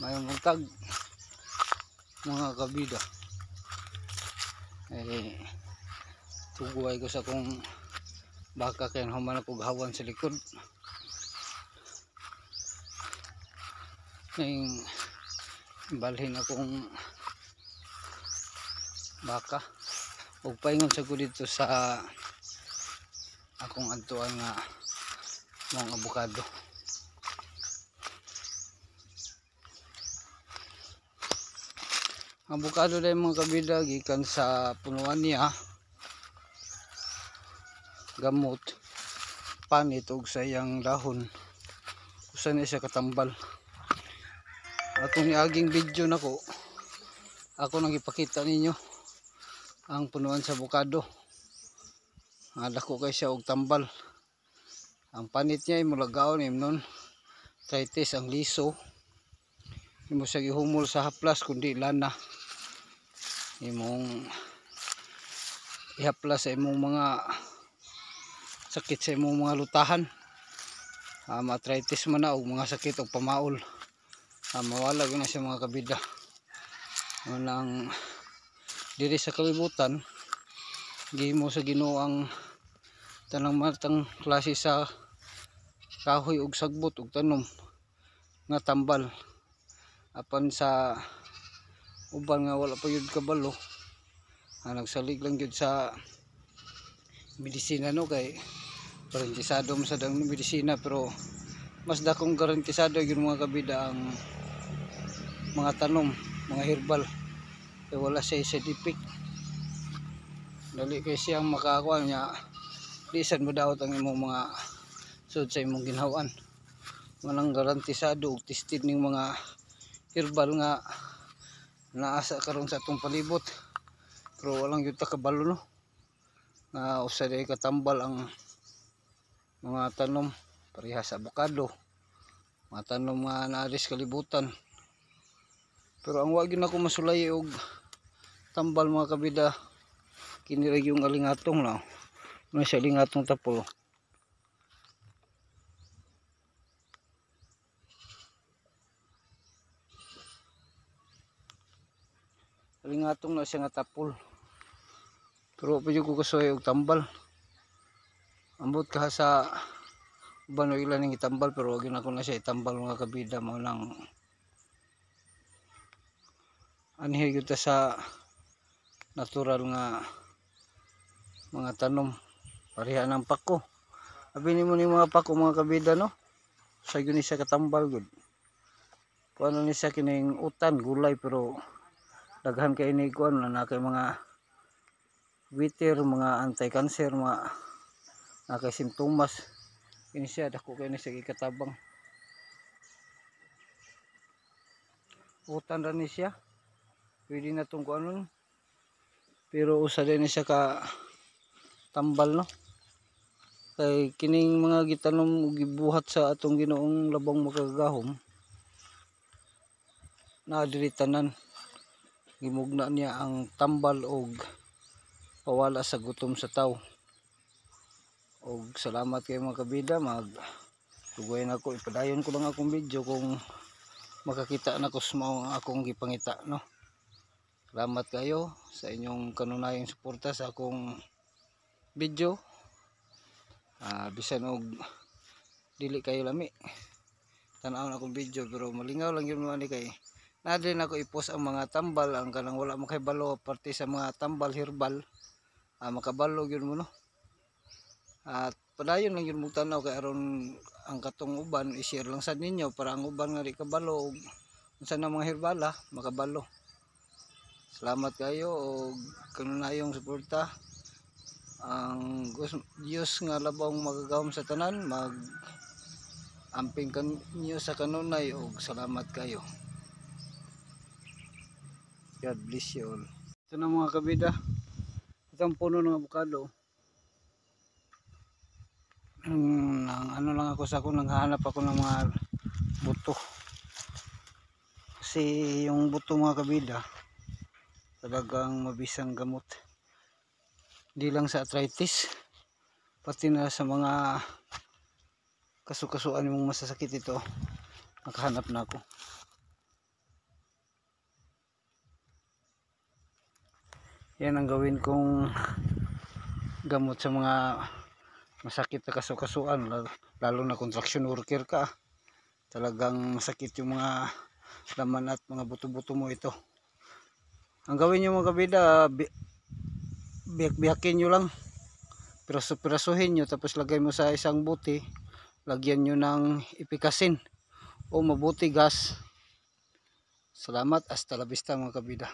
Mayong buntag mga kabida, tuguay ko sa kong baka kaya human ako gahawan sa likod ng balhin akong baka ug paingon sa ko dito sa akong adtuan nga mga abukado. Abukado dahil mga kabida gikan sa punuan niya, gamot, panit ug sayang dahon usa na siya katambal. Atong niaging video nako, ako nang ipakita ninyo ang punuan sa abukado. Dako kay siya og tambal. Ang panit niya imulagaon imnon arthritis ang liso. Imo siya gihumol sa haplas kundi lana. Imong ihaplas sa imong mga sakit sa imong mga lutahan. Arthritis man na og mga sakit og pamaol. Mawala gyud na siya mga kabida. Walang diri sa kalibutan gihimo sa Ginoo ang tanang matang klase sa kahoy ug sagbot ug tanom nga tambal. Apan sa uban nga wala pa yun kabalo, nagsalig lang yun sa medisina, no, kay garantisado mo sa dang medisina, pero mas dakong garantisado yun mga kabida ang mga tanom, mga herbal, kay wala siya side effect. Dali kay siyang makakuha niya, lisan mo daot ang imong mga sud sa imong ginhawan. Walang garantisado ug tested ning mga herbal nga naasa karon sa atong palibot, pero walang yun kabalo, no, na usa day katambal ang mga tanom parehas sa abukado, mga tanom nga naaris kalibutan. Pero ang wag yun ako masulay og tambal mga kabida, kinirag yung alingatong na siya alingatong tapol. Alingatong na siya nga tapol, pero pwede ko kasuhay og tambal. Ambot ka sa uban o ilan ng itambal, pero wag yun ako na siya itambal mga kabida. Mga lang anhi yun sa natural nga mga tanom, pareha ng pako. Abinin mo ni mga pako mga kabida, no, sa yun siya katambal gud. Kung ano ni siya kining utan gulay, pero daghan kay ni kuan na kay mga bitter, mga anti-cancer, mga nakay simptomas. Ini siya dako kay ni siya ikatabang. Utan ra ni siya, pwede na tong kuan, pero usa din ni siya ka tambal, no, kay kining mga gitanom ug gibuhat sa atong Ginoong labang makagahom na diri tanan. Gimugna niya ang tambal og pawala sa gutom sa tao. Og salamat kay mga kabida, tugay na ako, ipadayon ko lang akong video kung makakita na ko sa mga akong gipangita, no. Salamat kayo sa inyong kanunayang suporta sa akong video. Bisan og dili kayo lami tan-aw na akong video, pero malingaw lang yun man kay na din ako i-post ang mga tambal, ang kanang wala makahibalo parte sa mga tambal herbal, makabalo yun mo, no. At padayon lang yun mo tanaw, kay aron ang katong uban i-share lang sa ninyo para ang uban nga di kabalo ug unsa na mga herbala makabalo. Salamat kayo og kanunayong suporta. Ang Diyos nga labang magagahom sa tanan mag amping kanyo sa kanunay, og salamat kayo. God bless you all. Ito na mga kabida, itong puno ng abukado. Ano lang ako sa ako, nanghahanap ako ng mga buto, kasi yung buto mga kabida talagang mabisang gamot, hindi lang sa arthritis, pati na sa mga kasukasuan mong masasakit. Ito nakahanap na ako. Yan ang gawin kong gamot sa mga masakit na kasukasuan, lalo na construction worker ka. Talagang masakit yung mga laman at mga buto-buto mo. Ito ang gawin nyo mga kabida, biyak-biyakin nyo lang, piraso-pirasuhin nyo, tapos lagay mo sa isang buti, lagyan nyo ng ipikasin o mabuti gas. Salamat, hasta la vista mga kabida.